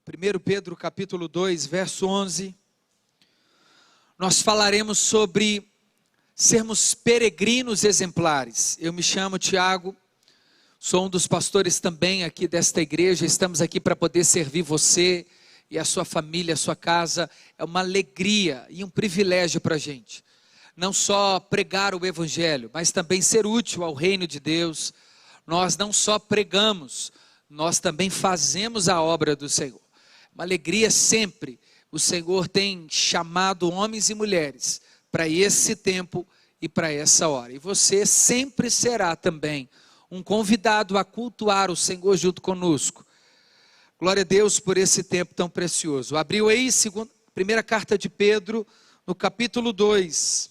1 Pedro capítulo 2, verso 11, nós falaremos sobre sermos peregrinos exemplares. Eu me chamo Tiago, sou um dos pastores também aqui desta igreja, estamos aqui para poder servir você e a sua família, a sua casa. É uma alegria e um privilégio para a gente, não só pregar o evangelho, mas também ser útil ao reino de Deus. Nós não só pregamos, nós também fazemos a obra do Senhor. Uma alegria sempre. O Senhor tem chamado homens e mulheres para esse tempo e para essa hora. E você sempre será também um convidado a cultuar o Senhor junto conosco. Glória a Deus por esse tempo tão precioso. Abriu aí primeira carta de Pedro, no capítulo 2,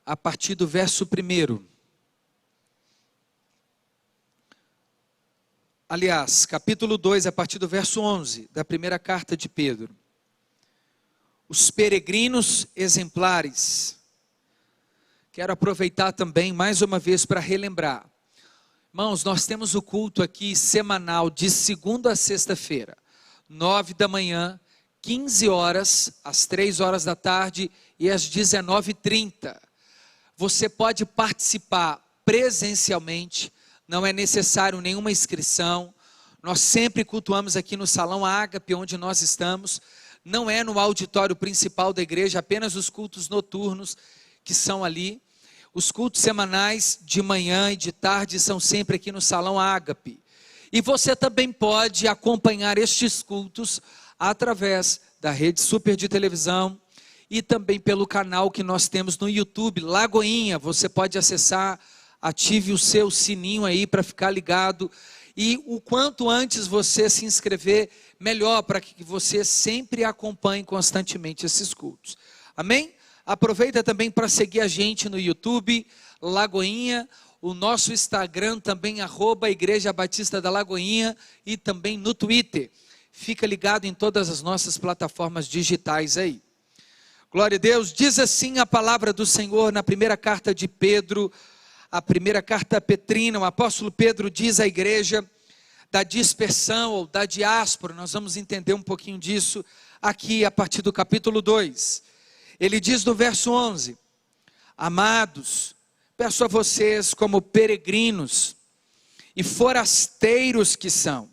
a partir do verso 1. Aliás, capítulo 2, a partir do verso 11, da primeira carta de Pedro. Os peregrinos exemplares. Quero aproveitar também, mais uma vez, para relembrar. Irmãos, nós temos o culto aqui semanal, de segunda a sexta-feira, 9 da manhã, 15 horas, às 3 horas da tarde e às 19h30. Você pode participar presencialmente, não é necessário nenhuma inscrição. Nós sempre cultuamos aqui no Salão Ágape, onde nós estamos. Não é no auditório principal da igreja, apenas os cultos noturnos que são ali. Os cultos semanais de manhã e de tarde são sempre aqui no Salão Ágape. E você também pode acompanhar estes cultos através da rede super de televisão e também pelo canal que nós temos no YouTube, Lagoinha. Você pode acessar. Ative o seu sininho aí para ficar ligado. E o quanto antes você se inscrever, melhor, para que você sempre acompanhe constantemente esses cultos. Amém? Aproveita também para seguir a gente no YouTube, Lagoinha, o nosso Instagram também, @Igreja Batista da Lagoinha, e também no Twitter. Fica ligado em todas as nossas plataformas digitais aí. Glória a Deus. Diz assim a palavra do Senhor na primeira carta de Pedro, a primeira carta petrina. O apóstolo Pedro diz à igreja da dispersão ou da diáspora. Nós vamos entender um pouquinho disso aqui a partir do capítulo 2. Ele diz no verso 11: Amados, peço a vocês como peregrinos e forasteiros que são,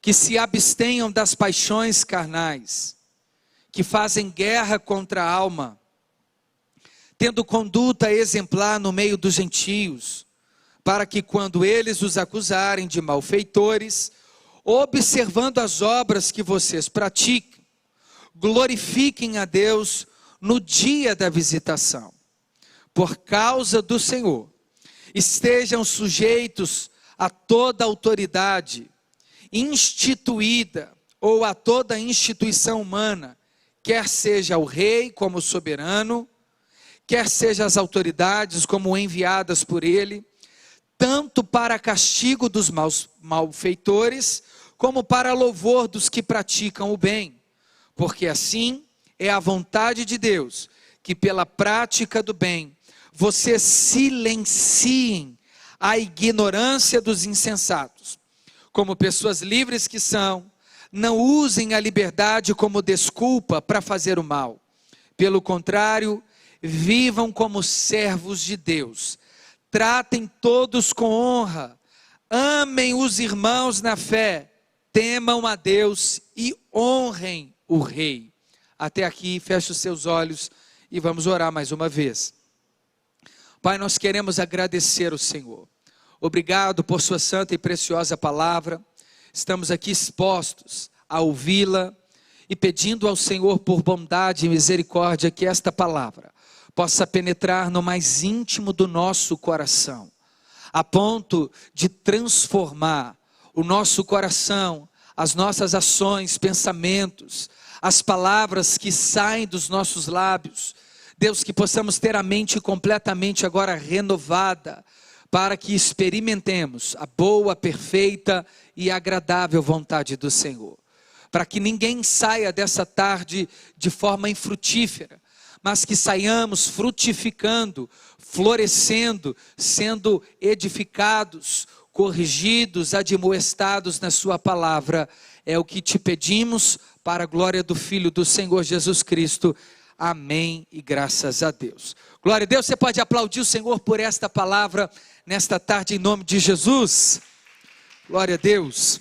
que se abstenham das paixões carnais, que fazem guerra contra a alma, tendo conduta exemplar no meio dos gentios, para que quando eles os acusarem de malfeitores, observando as obras que vocês praticam, glorifiquem a Deus no dia da visitação. Por causa do Senhor, estejam sujeitos a toda autoridade instituída ou a toda instituição humana, quer seja o rei como soberano, quer seja as autoridades como enviadas por ele, tanto para castigo dos malfeitores, como para louvor dos que praticam o bem. Porque assim é a vontade de Deus, que pela prática do bem, vocês silenciem a ignorância dos insensatos. Como pessoas livres que são, não usem a liberdade como desculpa para fazer o mal. Pelo contrário, vivam como servos de Deus, tratem todos com honra, amem os irmãos na fé, temam a Deus e honrem o rei. Até aqui, feche os seus olhos e vamos orar mais uma vez. Pai, nós queremos agradecer ao Senhor. Obrigado por sua santa e preciosa palavra. Estamos aqui expostos a ouvi-la e pedindo ao Senhor por bondade e misericórdia que esta palavra possa penetrar no mais íntimo do nosso coração, a ponto de transformar o nosso coração, as nossas ações, pensamentos, as palavras que saem dos nossos lábios. Deus, que possamos ter a mente completamente agora renovada, para que experimentemos a boa, perfeita e agradável vontade do Senhor. Para que ninguém saia dessa tarde de forma infrutífera, mas que saiamos frutificando, florescendo, sendo edificados, corrigidos, admoestados na sua palavra, É o que te pedimos para a glória do Filho do Senhor Jesus Cristo. Amém e graças a Deus. Glória a Deus, você pode aplaudir o Senhor por esta palavra nesta tarde em nome de Jesus. Glória a Deus.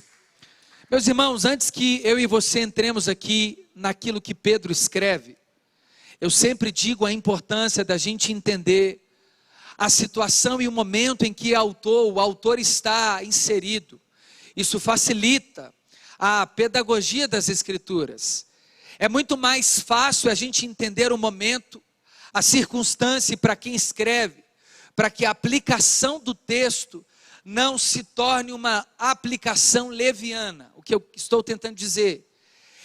Meus irmãos, antes que eu e você entremos aqui naquilo que Pedro escreve, eu sempre digo a importância da gente entender a situação e o momento em que o autor está inserido. Isso facilita a pedagogia das Escrituras. É muito mais fácil a gente entender o momento, a circunstância e para quem escreve, para que a aplicação do texto não se torne uma aplicação leviana. O que eu estou tentando dizer?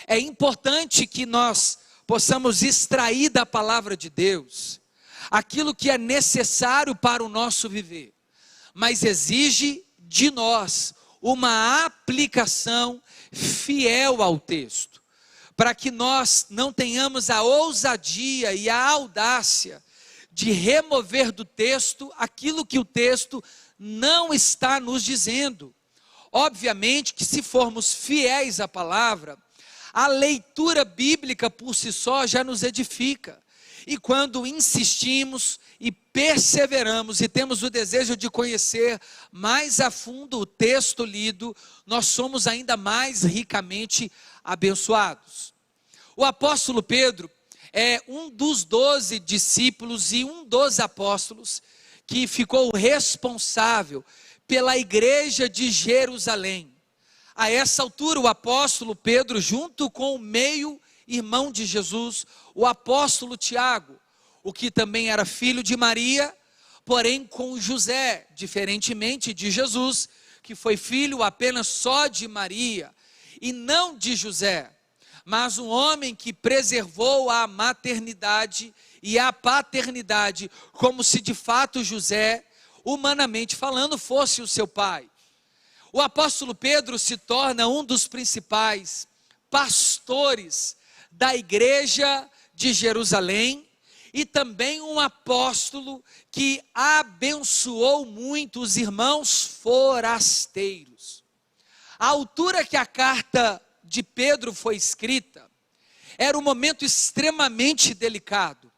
É importante que nós possamos extrair da palavra de Deus aquilo que é necessário para o nosso viver, mas exige de nós uma aplicação fiel ao texto, para que nós não tenhamos a ousadia e a audácia de remover do texto aquilo que o texto não está nos dizendo. Obviamente que se formos fiéis à palavra, a leitura bíblica por si só já nos edifica. E quando insistimos e perseveramos e temos o desejo de conhecer mais a fundo o texto lido, nós somos ainda mais ricamente abençoados. O apóstolo Pedro é um dos 12 discípulos e um dos apóstolos que ficou responsável pela igreja de Jerusalém. A essa altura o apóstolo Pedro, junto com o meio-irmão de Jesus, o apóstolo Tiago, o que também era filho de Maria, porém com José, diferentemente de Jesus, que foi filho apenas só de Maria, e não de José, mas um homem que preservou a maternidade e a paternidade, como se de fato José, humanamente falando, fosse o seu pai. O apóstolo Pedro se torna um dos principais pastores da igreja de Jerusalém e também um apóstolo que abençoou muito os irmãos forasteiros. A altura que a carta de Pedro foi escrita era um momento extremamente delicado.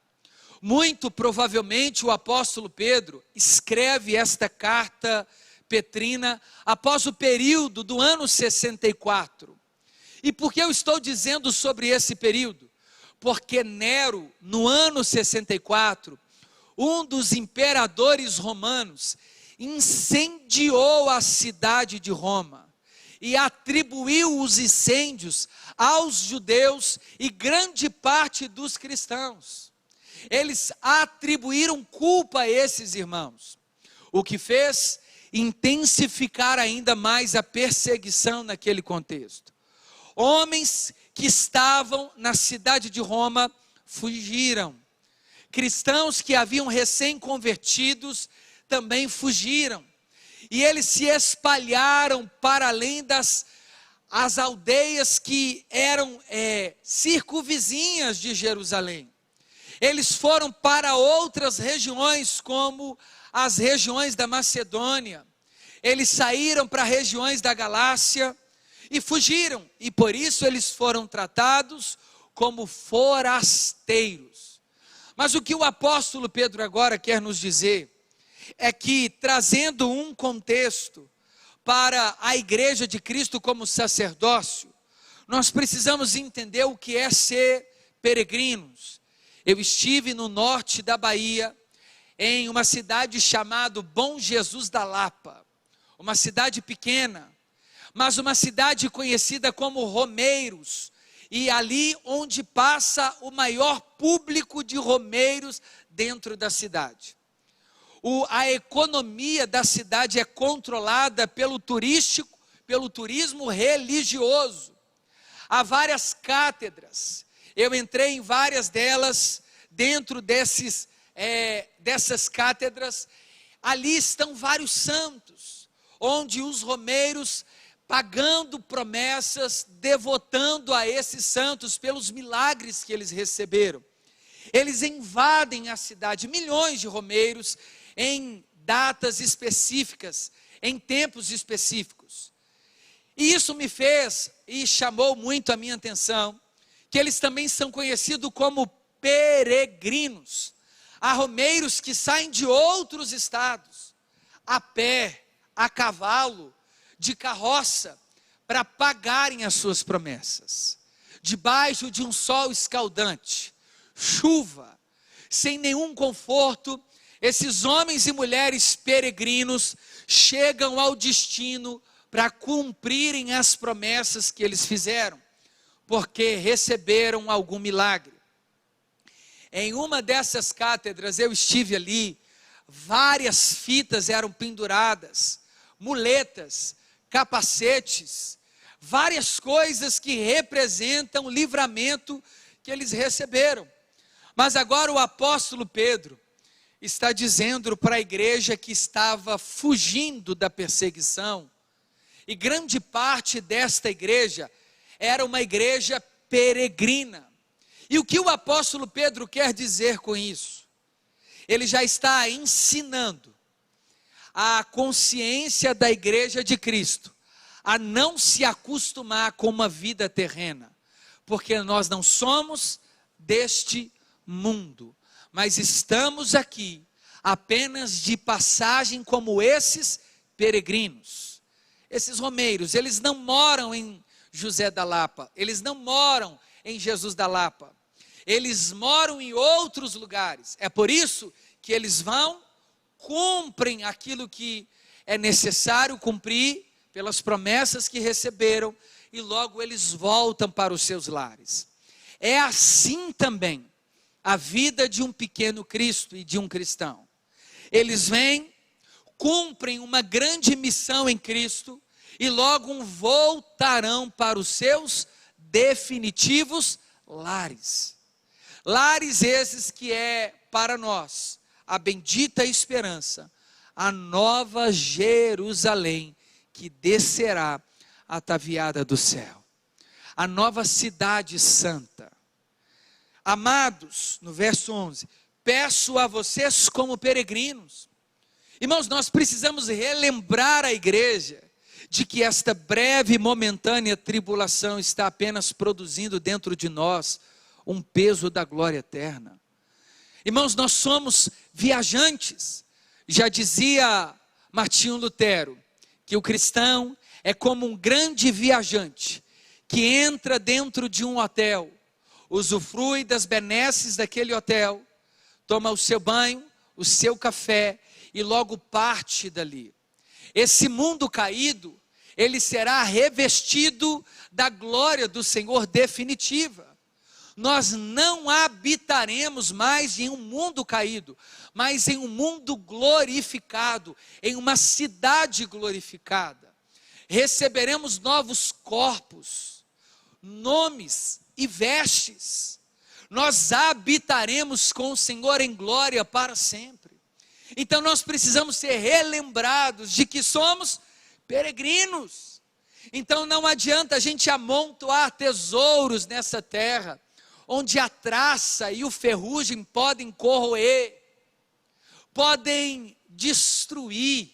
Muito provavelmente o apóstolo Pedro escreve esta carta petrina após o período do ano 64. E por que eu estou dizendo sobre esse período? Porque Nero, no ano 64, um dos imperadores romanos, incendiou a cidade de Roma e atribuiu os incêndios aos judeus e grande parte dos cristãos. Eles atribuíram culpa a esses irmãos, o que fez intensificar ainda mais a perseguição naquele contexto. Homens que estavam na cidade de Roma fugiram. Cristãos que haviam recém-convertidos também fugiram. E eles se espalharam para além as aldeias que eram circunvizinhas de Jerusalém. Eles foram para outras regiões, como as regiões da Macedônia. Eles saíram para regiões da Galácia e fugiram, e por isso eles foram tratados como forasteiros. Mas o que o apóstolo Pedro agora quer nos dizer é que, trazendo um contexto para a igreja de Cristo como sacerdócio, nós precisamos entender o que é ser peregrinos. Eu estive no norte da Bahia, em uma cidade chamada Bom Jesus da Lapa, uma cidade pequena, mas uma cidade conhecida como Romeiros, e ali onde passa o maior público de romeiros dentro da cidade. A economia da cidade é controlada pelo turismo religioso. Há várias cátedras, eu entrei em várias delas, dentro dessas cátedras, ali estão vários santos, onde os romeiros, pagando promessas, devotando a esses santos pelos milagres que eles receberam, eles invadem a cidade, milhões de romeiros, em datas específicas, em tempos específicos. E isso me fez e chamou muito a minha atenção, que eles também são conhecidos como peregrinos. Há romeiros que saem de outros estados, a pé, a cavalo, de carroça, para pagarem as suas promessas. Debaixo de um sol escaldante, chuva, sem nenhum conforto, esses homens e mulheres peregrinos chegam ao destino para cumprirem as promessas que eles fizeram, porque receberam algum milagre. Em uma dessas cátedras, eu estive ali, várias fitas eram penduradas, muletas, capacetes, várias coisas que representam o livramento que eles receberam. Mas agora o apóstolo Pedro está dizendo para a igreja que estava fugindo da perseguição, e grande parte desta igreja era uma igreja peregrina. E o que o apóstolo Pedro quer dizer com isso? Ele já está ensinando a consciência da igreja de Cristo a não se acostumar com uma vida terrena, porque nós não somos deste mundo, mas estamos aqui apenas de passagem como esses peregrinos. Esses romeiros, eles não moram em José da Lapa, eles não moram em Jesus da Lapa, eles moram em outros lugares. É por isso que eles vão, cumprem aquilo que é necessário cumprir pelas promessas que receberam, e logo eles voltam para os seus lares. É assim também a vida de um pequeno Cristo e de um cristão. Eles vêm, cumprem uma grande missão em Cristo, e logo voltarão para os seus definitivos lares. Lares esses que é para nós a bendita esperança, a nova Jerusalém que descerá ataviada do céu, a nova cidade santa. Amados, no verso 11, peço a vocês como peregrinos. Irmãos, nós precisamos relembrar a igreja de que esta breve e momentânea tribulação está apenas produzindo dentro de nós um peso da glória eterna. Irmãos, nós somos viajantes. Já dizia Martinho Lutero que o cristão é como um grande viajante que entra dentro de um hotel, usufrui das benesses daquele hotel, toma o seu banho, o seu café e logo parte dali. Esse mundo caído, ele será revestido da glória do Senhor definitiva. Nós não habitaremos mais em um mundo caído, mas em um mundo glorificado, em uma cidade glorificada. Receberemos novos corpos, nomes e vestes. Nós habitaremos com o Senhor em glória para sempre. Então nós precisamos ser relembrados de que somos peregrinos. Então não adianta a gente amontoar tesouros nessa terra, onde a traça e o ferrugem podem corroer, podem destruir.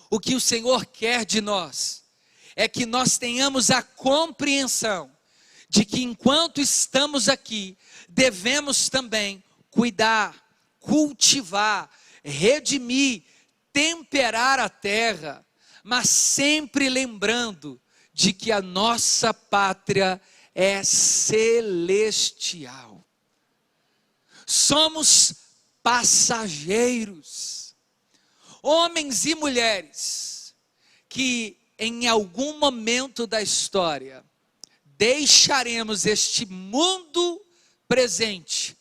O que o Senhor quer de nós é que nós tenhamos a compreensão de que enquanto estamos aqui, devemos também cuidar, cultivar, redimir, temperar a terra, mas sempre lembrando de que a nossa pátria é celestial. Somos passageiros, homens e mulheres que em algum momento da história deixaremos este mundo presente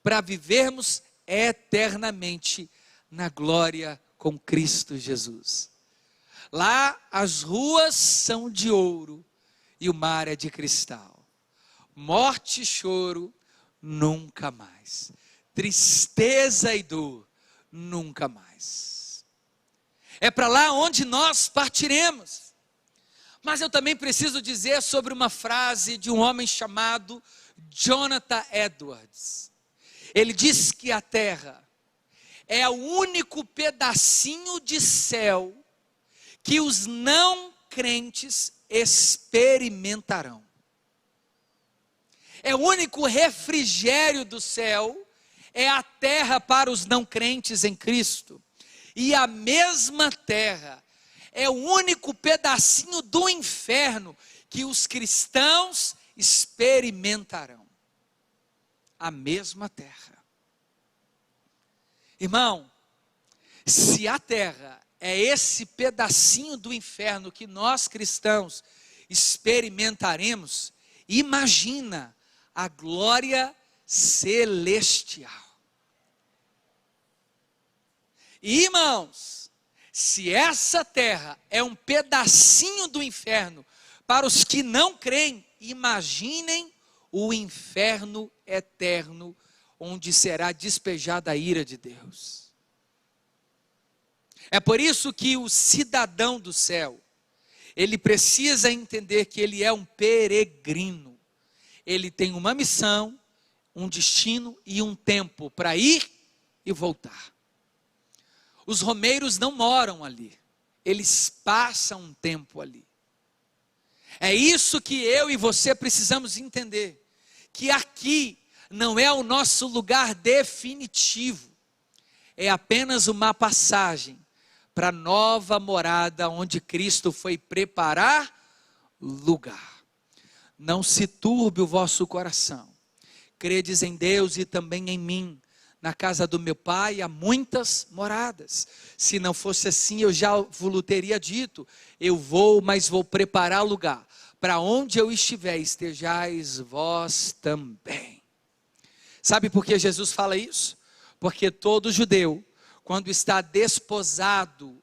para vivermos eternamente na glória com Cristo Jesus. Lá as ruas são de ouro e o mar é de cristal. Morte e choro, nunca mais. Tristeza e dor, nunca mais. É para lá onde nós partiremos. Mas eu também preciso dizer sobre uma frase de um homem chamado Jonathan Edwards. Ele diz que a terra é o único pedacinho de céu que os não crentes experimentarão. É o único refrigério do céu, é a terra para os não crentes em Cristo. E a mesma terra é o único pedacinho do inferno que os cristãos experimentarão. A mesma terra. Irmão, se a terra é esse pedacinho do inferno que nós cristãos experimentaremos, imagina a glória celestial. E, irmãos, se essa terra é um pedacinho do inferno para os que não creem, imaginem o inferno eterno, onde será despejada a ira de Deus. É por isso que o cidadão do céu, ele precisa entender que ele é um peregrino. Ele tem uma missão, um destino e um tempo para ir e voltar. Os romeiros não moram ali, eles passam um tempo ali. É isso que eu e você precisamos entender, que aqui não é o nosso lugar definitivo, é apenas uma passagem para a nova morada onde Cristo foi preparar lugar. Não se turbe o vosso coração, credes em Deus e também em mim. Na casa do meu pai há muitas moradas. Se não fosse assim, eu já vos teria dito, eu vou, mas vou preparar lugar. Para onde eu estiver, estejais vós também. Sabe por que Jesus fala isso? Porque todo judeu, quando está desposado,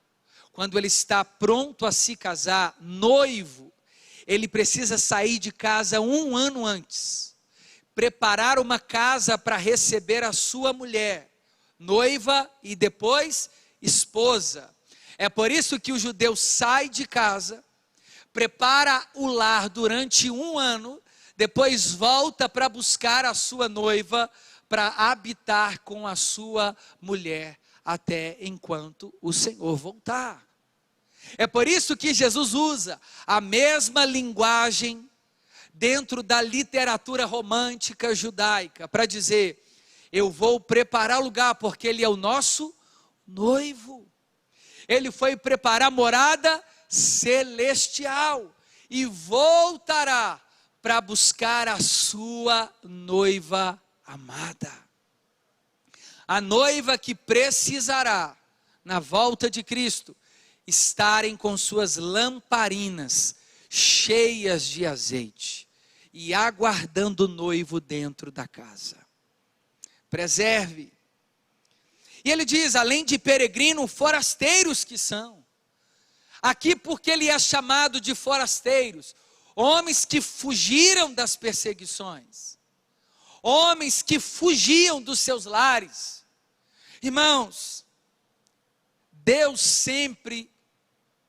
quando ele está pronto a se casar, noivo, ele precisa sair de casa 1 ano antes. Preparar uma casa para receber a sua mulher, noiva e depois esposa. É por isso que o judeu sai de casa, prepara o lar durante 1 ano, depois volta para buscar a sua noiva, para habitar com a sua mulher, até enquanto o Senhor voltar. É por isso que Jesus usa a mesma linguagem dentro da literatura romântica judaica, para dizer, eu vou preparar lugar, porque Ele é o nosso noivo. Ele foi preparar morada celestial, e voltará para buscar a sua noiva amada. A noiva que precisará, na volta de Cristo, estarem com suas lamparinas cheias de azeite e aguardando o noivo dentro da casa. Preserve. E ele diz, além de peregrino, forasteiros que são. Aqui porque ele é chamado de forasteiros, homens que fugiram das perseguições, homens que fugiam dos seus lares. Irmãos, Deus sempre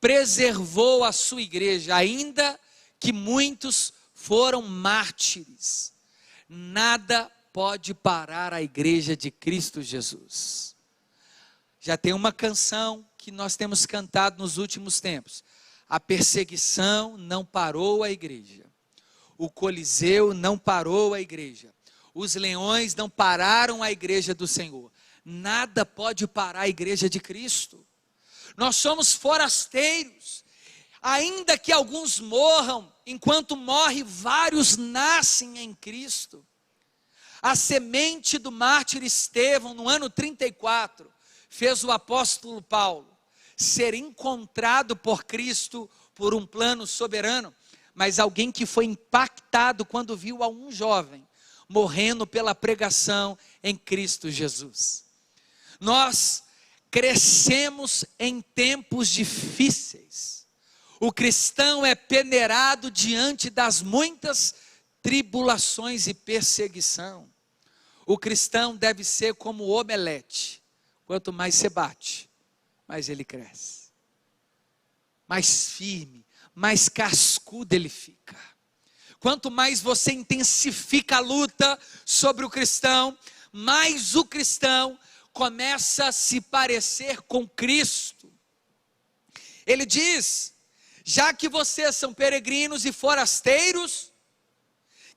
preservou a sua igreja, ainda que muitos foram mártires. Nada pode parar a igreja de Cristo Jesus. Já tem uma canção que nós temos cantado nos últimos tempos. A perseguição não parou a igreja. O Coliseu não parou a igreja. Os leões não pararam a igreja do Senhor. Nada pode parar a igreja de Cristo. Nós somos forasteiros. Ainda que alguns morram, enquanto morre, vários nascem em Cristo. A semente do mártir Estevão, no ano 34, fez o apóstolo Paulo ser encontrado por Cristo por um plano soberano, mas alguém que foi impactado quando viu a um jovem morrendo pela pregação em Cristo Jesus. Nós crescemos em tempos difíceis. O cristão é peneirado diante das muitas tribulações e perseguição. O cristão deve ser como o omelete. Quanto mais você bate, mais ele cresce. Mais firme, mais cascudo ele fica. Quanto mais você intensifica a luta sobre o cristão, mais o cristão começa a se parecer com Cristo. Ele diz, já que vocês são peregrinos e forasteiros,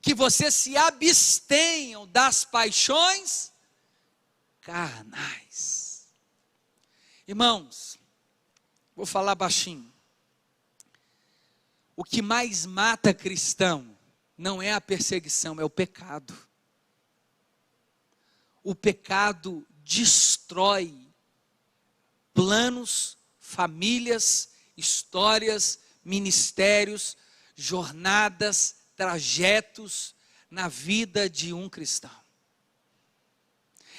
que vocês se abstenham das paixões carnais. Irmãos, vou falar baixinho. O que mais mata cristão não é a perseguição, é o pecado. O pecado destrói planos, famílias, histórias, ministérios, jornadas, trajetos na vida de um cristão.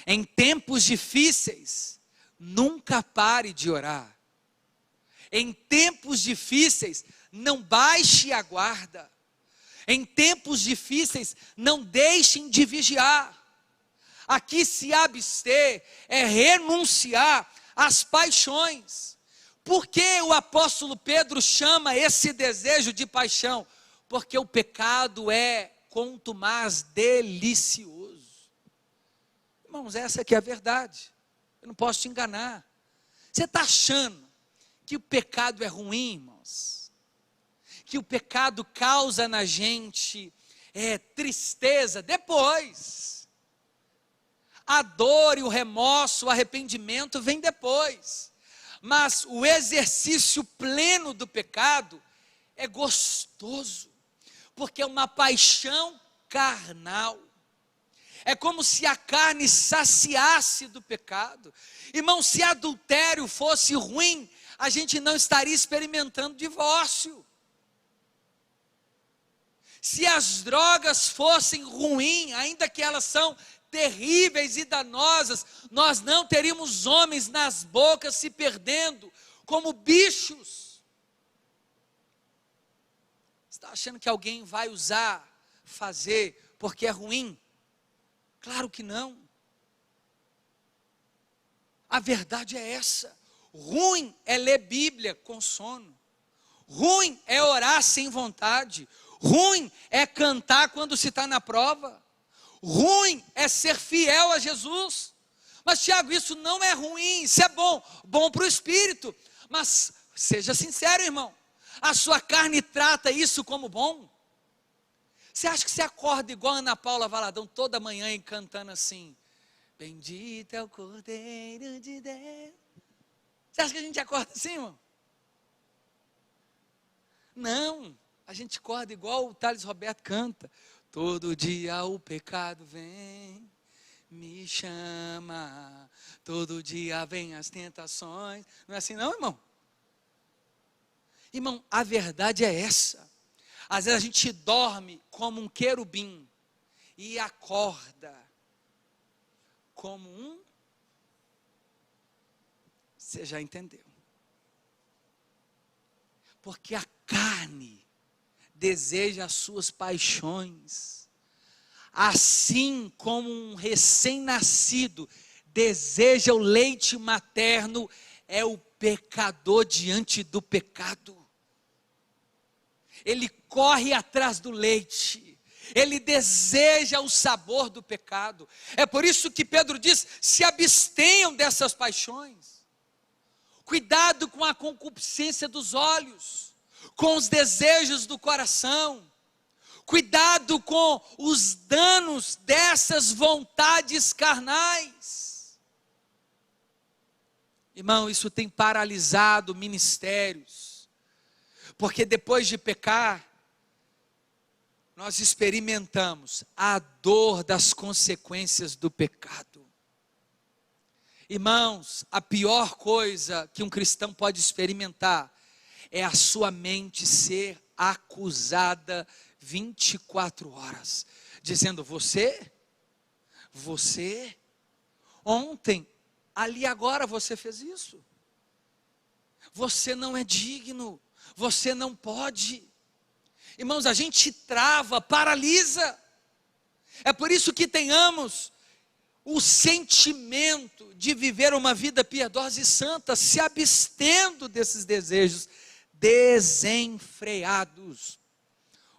Em tempos difíceis, nunca pare de orar. Em tempos difíceis, não baixe a guarda. Em tempos difíceis, não deixem de vigiar. Aqui se abster é renunciar às paixões. Por que o apóstolo Pedro chama esse desejo de paixão? Porque o pecado é quanto mais delicioso. Irmãos, essa aqui é a verdade. Eu não posso te enganar. Você está achando que o pecado é ruim, irmãos? Que o pecado causa na gente tristeza? Depois. A dor e o remorso, o arrependimento vem depois. Mas o exercício pleno do pecado é gostoso, porque é uma paixão carnal. É como se a carne saciasse do pecado. Irmão, se adultério fosse ruim, a gente não estaria experimentando divórcio. Se as drogas fossem ruins, ainda que elas são terríveis e danosas, nós não teríamos homens nas bocas se perdendo como bichos. Você está achando que alguém vai fazer porque é ruim? Claro que não. A verdade é essa. Ruim é ler Bíblia com sono. Ruim é orar sem vontade. Ruim é cantar quando se está na prova. Ruim é ser fiel a Jesus. Mas Tiago, isso não é ruim, isso é bom para o espírito. Mas seja sincero, irmão, a sua carne trata isso como bom? Você acha que você acorda igual a Ana Paula Valadão toda manhã e cantando assim: bendito é o Cordeiro de Deus? Você acha que a gente acorda assim, irmão? Não, a gente acorda igual o Thales Roberto canta: todo dia o pecado vem, me chama, todo dia vem as tentações. Não é assim não, irmão? Irmão, a verdade é essa. Às vezes a gente dorme como um querubim e acorda como um... Você já entendeu? Porque a carne deseja as suas paixões, assim como um recém-nascido deseja o leite materno, é o pecador diante do pecado. Ele corre atrás do leite, ele deseja o sabor do pecado. É por isso que Pedro diz: se abstenham dessas paixões. Cuidado com a concupiscência dos olhos, com os desejos do coração. Cuidado com os danos dessas vontades carnais. Irmão, isso tem paralisado ministérios. Porque depois de pecar, nós experimentamos a dor das consequências do pecado. Irmãos, a pior coisa que um cristão pode experimentar é a sua mente ser acusada 24 horas, dizendo: você, ontem, ali agora você fez isso. Você não é digno, você não pode. Irmãos, a gente trava, paralisa. É por isso que tenhamos o sentimento de viver uma vida piedosa e santa, se abstendo desses desejos desenfreados.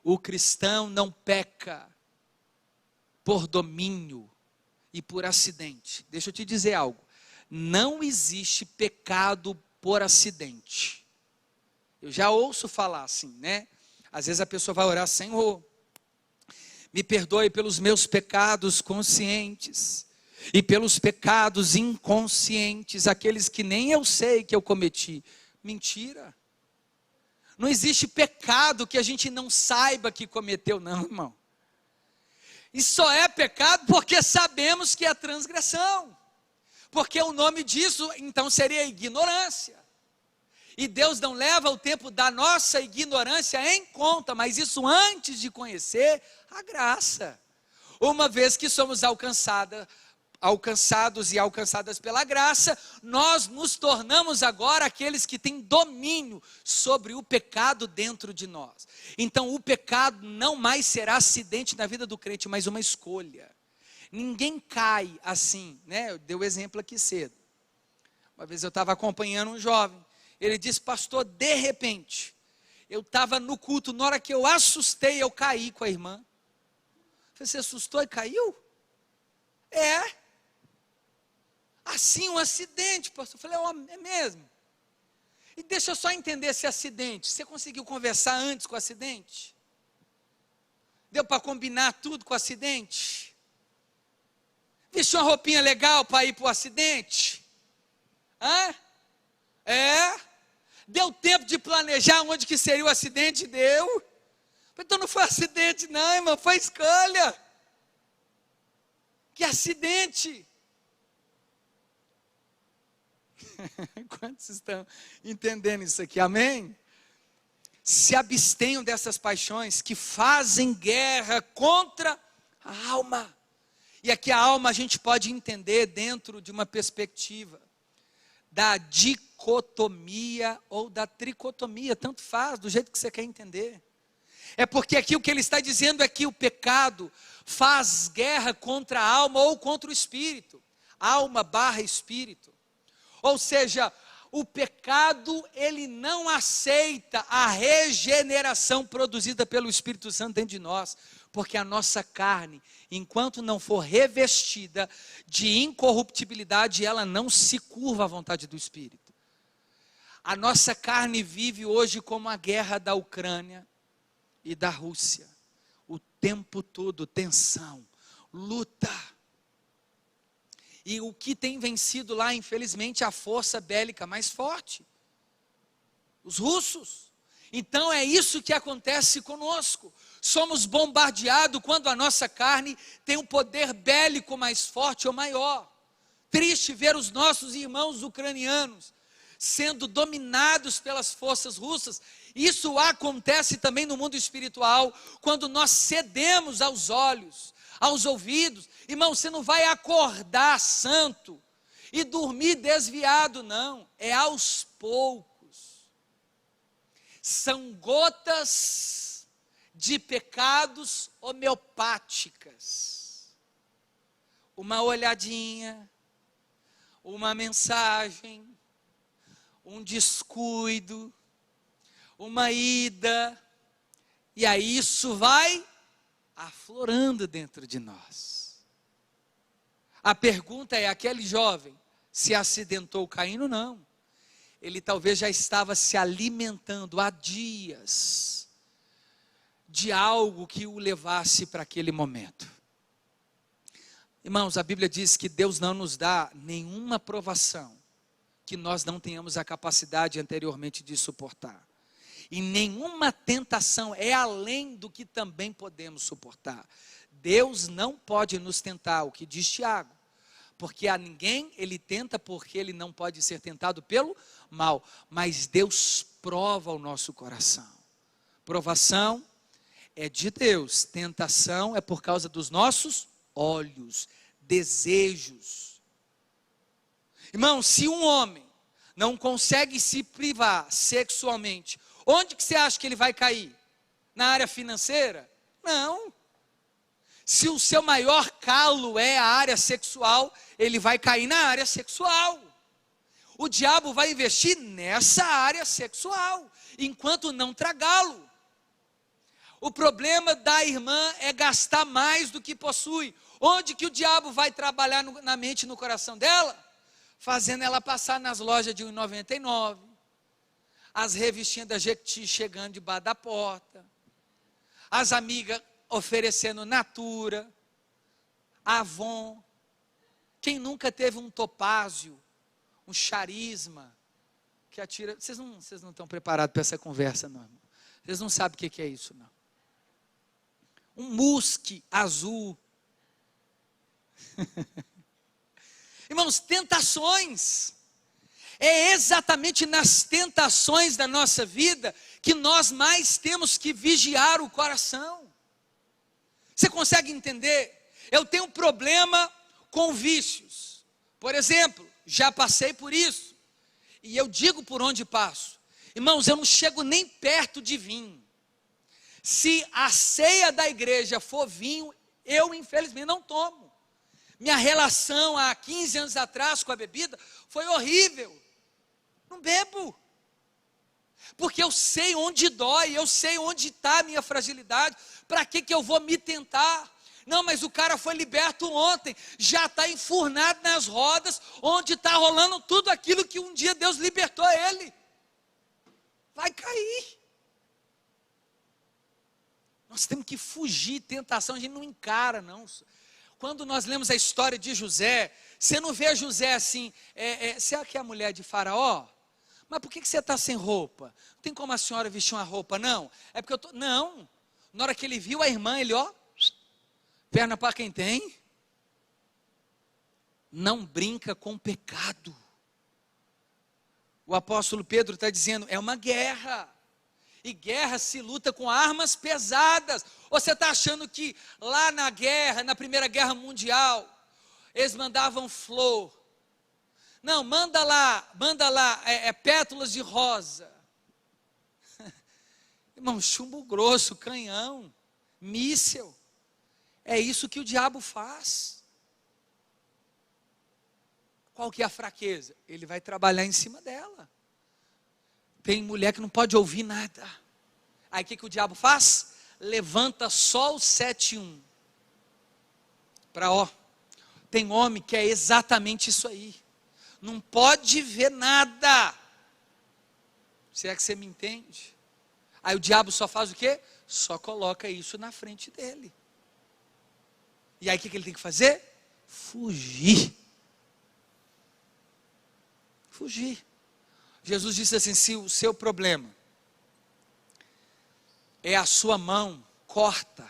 O cristão não peca por domínio e por acidente. Deixa eu te dizer algo: não existe pecado por acidente. Eu já ouço falar assim, né? Às vezes a pessoa vai orar: Senhor, me perdoe pelos meus pecados conscientes e pelos pecados inconscientes, aqueles que nem eu sei que eu cometi. Mentira. Não existe pecado que a gente não saiba que cometeu, não, irmão. E só é pecado porque sabemos que é transgressão. Porque o nome disso, então, seria ignorância. E Deus não leva o tempo da nossa ignorância em conta, mas isso antes de conhecer a graça. Uma vez que somos alcançados e alcançadas pela graça, nós nos tornamos agora aqueles que têm domínio sobre o pecado dentro de nós. Então o pecado não mais será acidente na vida do crente, mas uma escolha. Ninguém cai assim, né? Eu dei o exemplo aqui cedo. Uma vez eu estava acompanhando um jovem, ele disse: pastor, de repente, eu estava no culto, na hora que eu assustei, eu caí com a irmã. Eu falei: você assustou e caiu? É. Assim, um acidente, pastor. Eu falei: é mesmo? E deixa eu só entender esse acidente. Você conseguiu conversar antes com o acidente? Deu para combinar tudo com o acidente? Vestiu uma roupinha legal para ir para o acidente? Hã? É? Deu tempo de planejar onde que seria o acidente? Deu. Então não foi acidente não, irmão, foi escolha. Que acidente? Quantos estão entendendo isso aqui? Amém? Se abstenham dessas paixões que fazem guerra contra a alma. E aqui a alma a gente pode entender dentro de uma perspectiva da dicotomia ou da tricotomia, tanto faz, do jeito que você quer entender. É porque aqui o que ele está dizendo é que o pecado faz guerra contra a alma ou contra o espírito. Alma / espírito. Ou seja, o pecado, ele não aceita a regeneração produzida pelo Espírito Santo dentro de nós, porque a nossa carne, enquanto não for revestida de incorruptibilidade, ela não se curva à vontade do Espírito. A nossa carne vive hoje como a guerra da Ucrânia e da Rússia, o tempo todo tensão, luta. E o que tem vencido lá, infelizmente, a força bélica mais forte? Os russos. Então é isso que acontece conosco. Somos bombardeados quando a nossa carne tem um poder bélico mais forte ou maior. Triste ver os nossos irmãos ucranianos sendo dominados pelas forças russas. Isso acontece também no mundo espiritual, quando nós cedemos aos olhos, aos ouvidos. Irmão, você não vai acordar santo e dormir desviado, não. É aos poucos. São gotas de pecados homeopáticas. Uma olhadinha, uma mensagem, um descuido, uma ida, e aí isso vai aflorando dentro de nós. A pergunta é: aquele jovem se acidentou caindo? Não. Ele talvez já estava se alimentando há dias de algo que o levasse para aquele momento. Irmãos, a Bíblia diz que Deus não nos dá nenhuma provação que nós não tenhamos a capacidade anteriormente de suportar. E nenhuma tentação é além do que também podemos suportar. Deus não pode nos tentar, o que diz Tiago, porque a ninguém ele tenta, porque ele não pode ser tentado pelo mal, mas Deus prova o nosso coração. Provação é de Deus, tentação é por causa dos nossos olhos, desejos. Irmão, se um homem não consegue se privar sexualmente, onde que você acha que ele vai cair? Na área financeira? Não. Se o seu maior calo é a área sexual, ele vai cair na área sexual. O diabo vai investir nessa área sexual, enquanto não tragá-lo. O problema da irmã é gastar mais do que possui. Onde que o diabo vai trabalhar na mente e no coração dela? Fazendo ela passar nas lojas de R$1,99. as revistinhas da Jequiti chegando debaixo da porta, as amigas oferecendo Natura, Avon. Quem nunca teve um Topázio, um Charisma, que atira... Vocês não estão preparados para essa conversa, não, irmão. Vocês não sabem o que é isso, não. Um Musque azul. Irmãos, tentações. É exatamente nas tentações da nossa vida que nós mais temos que vigiar o coração. Você consegue entender? Eu tenho um problema com vícios. Por exemplo, já passei por isso. E eu digo por onde passo. Irmãos, eu não chego nem perto de vinho. Se a ceia da igreja for vinho, eu infelizmente não tomo. Minha relação há 15 anos atrás com a bebida foi horrível. Não bebo. Porque eu sei onde dói, eu sei onde está a minha fragilidade. Para que eu vou me tentar? Não, mas o cara foi liberto ontem, já está enfurnado nas rodas, onde está rolando tudo aquilo que um dia Deus libertou ele. Vai cair. Nós temos que fugir, tentação, a gente não encara, não. Quando nós lemos a história de José, você não vê José assim, você é que é a mulher de Faraó? Mas por que você está sem roupa? Não tem como a senhora vestir uma roupa, não? É porque eu estou... Não. Na hora que ele viu a irmã, ele, perna para quem tem. Não brinca com o pecado. O apóstolo Pedro está dizendo, é uma guerra. E guerra se luta com armas pesadas. Ou você está achando que lá na guerra, na Primeira Guerra Mundial, eles mandavam flor? Não, manda lá, pétalas de rosa. Irmão, chumbo grosso, canhão, míssil. É isso que o diabo faz. Qual que é a fraqueza? Ele vai trabalhar em cima dela. Tem mulher que não pode ouvir nada. Aí o que o diabo faz? Levanta só o 7-1. Tem homem que é exatamente isso aí. Não pode ver nada. Se é que você me entende? Aí o diabo só faz o quê? Só coloca isso na frente dele. E aí o que ele tem que fazer? Fugir. Fugir. Jesus disse assim, se o seu problema é a sua mão, corta.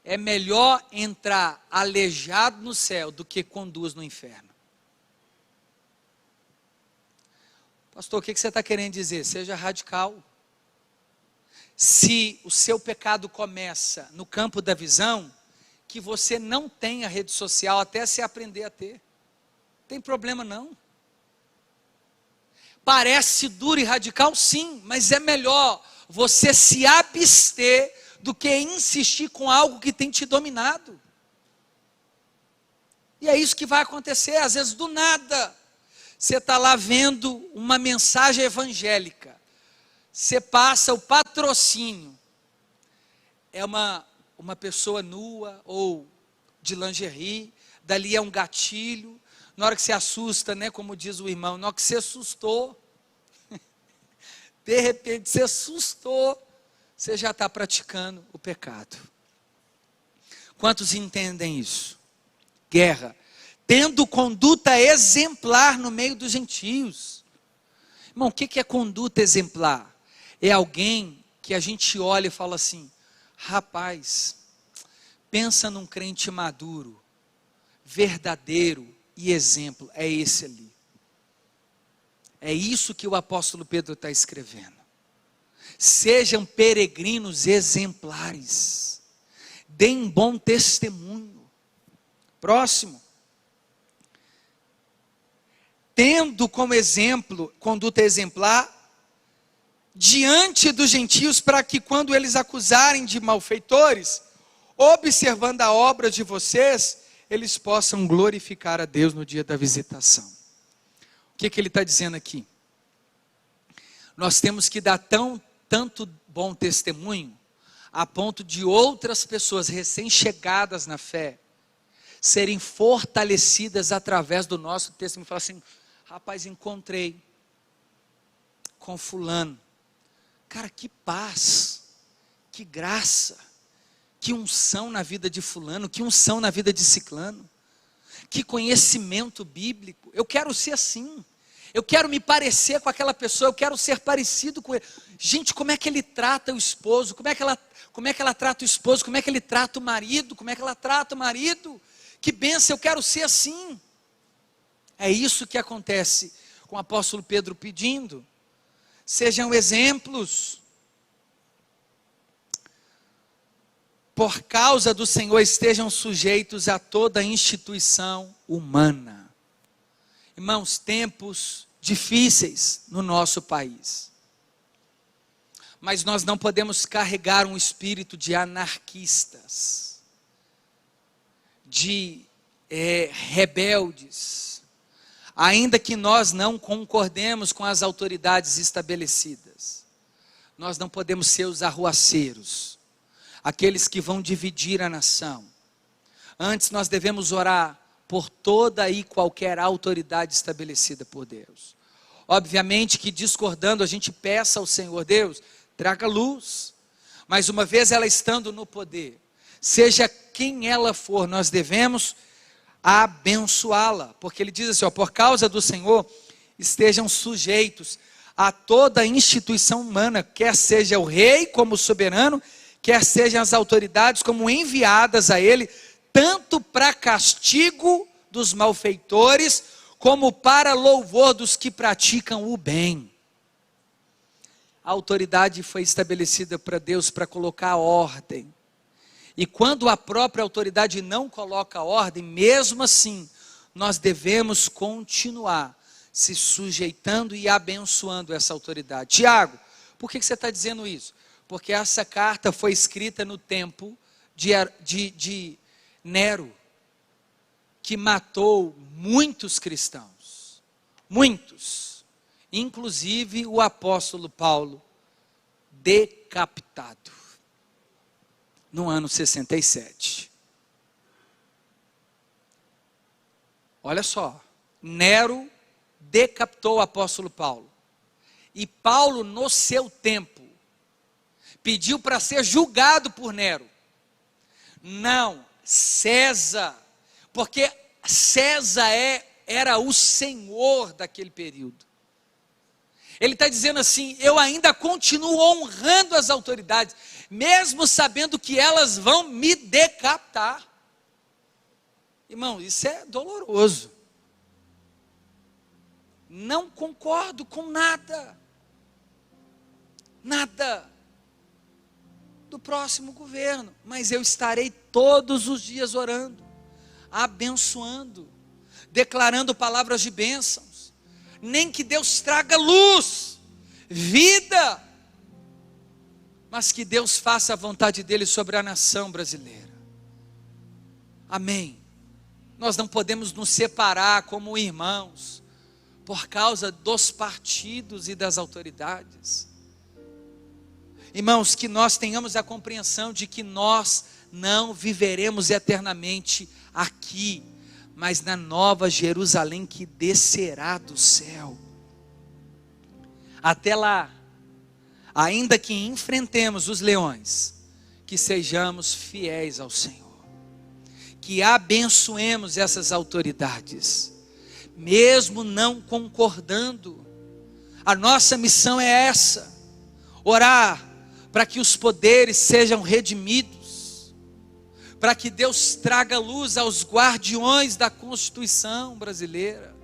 É melhor entrar aleijado no céu do que com duas no inferno. Pastor, o que você está querendo dizer? Seja radical. Se o seu pecado começa no campo da visão, que você não tenha rede social até se aprender a ter. Não tem problema não. Parece duro e radical, sim, mas é melhor você se abster do que insistir com algo que tem te dominado. E é isso que vai acontecer, às vezes do nada. Você está lá vendo uma mensagem evangélica. Você passa o patrocínio. É uma pessoa nua ou de lingerie. Dali é um gatilho. Na hora que você assusta, né, como diz o irmão, na hora que você assustou, de repente você assustou, você já está praticando o pecado. Quantos entendem isso? Guerra. Tendo conduta exemplar no meio dos gentios. Irmão, o que é conduta exemplar? É alguém que a gente olha e fala assim, rapaz, pensa num crente maduro, verdadeiro e exemplo, é esse ali. É isso que o apóstolo Pedro está escrevendo. Sejam peregrinos exemplares, deem bom testemunho. Próximo. Tendo como exemplo, conduta exemplar, diante dos gentios, para que quando eles acusarem de malfeitores, observando a obra de vocês, eles possam glorificar a Deus no dia da visitação. O que ele está dizendo aqui? Nós temos que dar tanto bom testemunho, a ponto de outras pessoas recém-chegadas na fé, serem fortalecidas através do nosso testemunho. Falar assim, rapaz, encontrei com fulano. Cara, que paz, que graça, que unção na vida de fulano, que unção na vida de ciclano, que conhecimento bíblico. Eu quero ser assim, eu quero me parecer com aquela pessoa, eu quero ser parecido com ele. Gente, como é que ele trata o esposo? Como é que ela trata o esposo? Como é que ele trata o marido? Como é que ela trata o marido? Que bênção, eu quero ser assim. É isso que acontece com o apóstolo Pedro pedindo. Sejam exemplos. Por causa do Senhor, estejam sujeitos a toda instituição humana. Irmãos, tempos difíceis no nosso país. Mas nós não podemos carregar um espírito de anarquistas, de rebeldes, ainda que nós não concordemos com as autoridades estabelecidas. Nós não podemos ser os arruaceiros, aqueles que vão dividir a nação. Antes nós devemos orar por toda e qualquer autoridade estabelecida por Deus. Obviamente que discordando a gente peça ao Senhor: Deus, traga luz. Mas uma vez ela estando no poder, seja quem ela for, nós devemos abençoá-la. Porque ele diz assim, ó, por causa do Senhor, estejam sujeitos a toda instituição humana, quer seja o rei como soberano, quer sejam as autoridades como enviadas a ele, tanto para castigo dos malfeitores, como para louvor dos que praticam o bem. A autoridade foi estabelecida para Deus para colocar ordem. E quando a própria autoridade não coloca ordem, mesmo assim, nós devemos continuar se sujeitando e abençoando essa autoridade. Tiago, por que você está dizendo isso? Porque essa carta foi escrita no tempo de Nero, que matou muitos cristãos, muitos, inclusive o apóstolo Paulo, decapitado, no ano 67. Olha só, Nero decapitou o apóstolo Paulo, e Paulo, no seu tempo, pediu para ser julgado por Nero. Não, César, porque César era o senhor daquele período. Ele está dizendo assim: eu ainda continuo honrando as autoridades, mesmo sabendo que elas vão me decapitar. Irmão, isso é doloroso. Não concordo com nada do próximo governo, mas eu estarei todos os dias orando, abençoando, declarando palavras de bênçãos, nem que Deus traga luz, vida, mas que Deus faça a vontade dele sobre a nação brasileira. Amém. Nós não podemos nos separar como irmãos, por causa dos partidos e das autoridades. Irmãos, que nós tenhamos a compreensão de que nós não viveremos eternamente aqui, mas na nova Jerusalém que descerá do céu. Até lá, ainda que enfrentemos os leões, que sejamos fiéis ao Senhor, que abençoemos essas autoridades, mesmo não concordando. A nossa missão é essa: orar para que os poderes sejam redimidos, para que Deus traga luz aos guardiões da Constituição brasileira,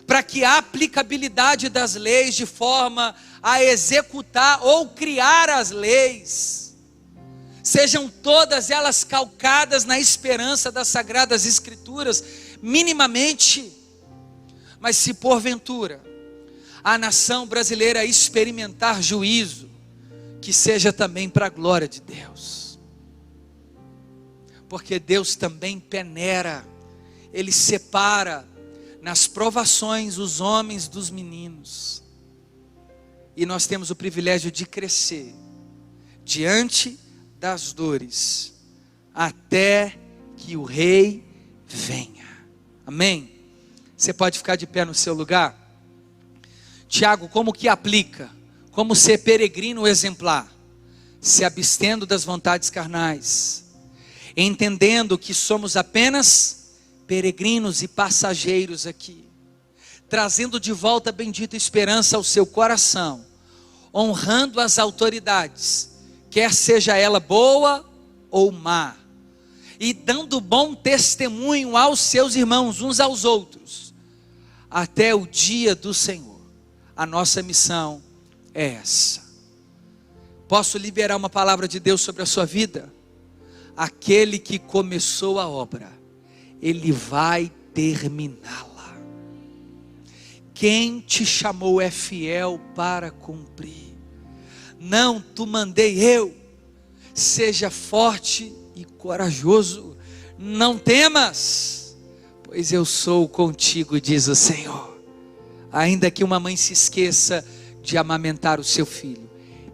para que a aplicabilidade das leis de forma a executar ou criar as leis, sejam todas elas calcadas na esperança das Sagradas Escrituras, minimamente. Mas se porventura a nação brasileira experimentar juízo, que seja também para a glória de Deus, porque Deus também peneira, Ele separa nas provações os homens dos meninos, e nós temos o privilégio de crescer diante das dores, até que o Rei venha. Amém? Você pode ficar de pé no seu lugar? Tiago, como que aplica? Como ser peregrino exemplar? Se abstendo das vontades carnais, entendendo que somos apenas peregrinos e passageiros aqui, trazendo de volta a bendita esperança ao seu coração, honrando as autoridades, quer seja ela boa ou má, e dando bom testemunho aos seus irmãos, uns aos outros, até o dia do Senhor. A nossa missão é essa. Posso liberar uma palavra de Deus sobre a sua vida? Aquele que começou a obra, Ele vai terminá-la. Quem te chamou é fiel para cumprir. Não te mandei eu. Seja forte e corajoso. Não temas, pois eu sou contigo, diz o Senhor. Ainda que uma mãe se esqueça de amamentar o seu filho,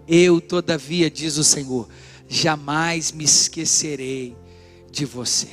eu, todavia, diz o Senhor, jamais me esquecerei de você.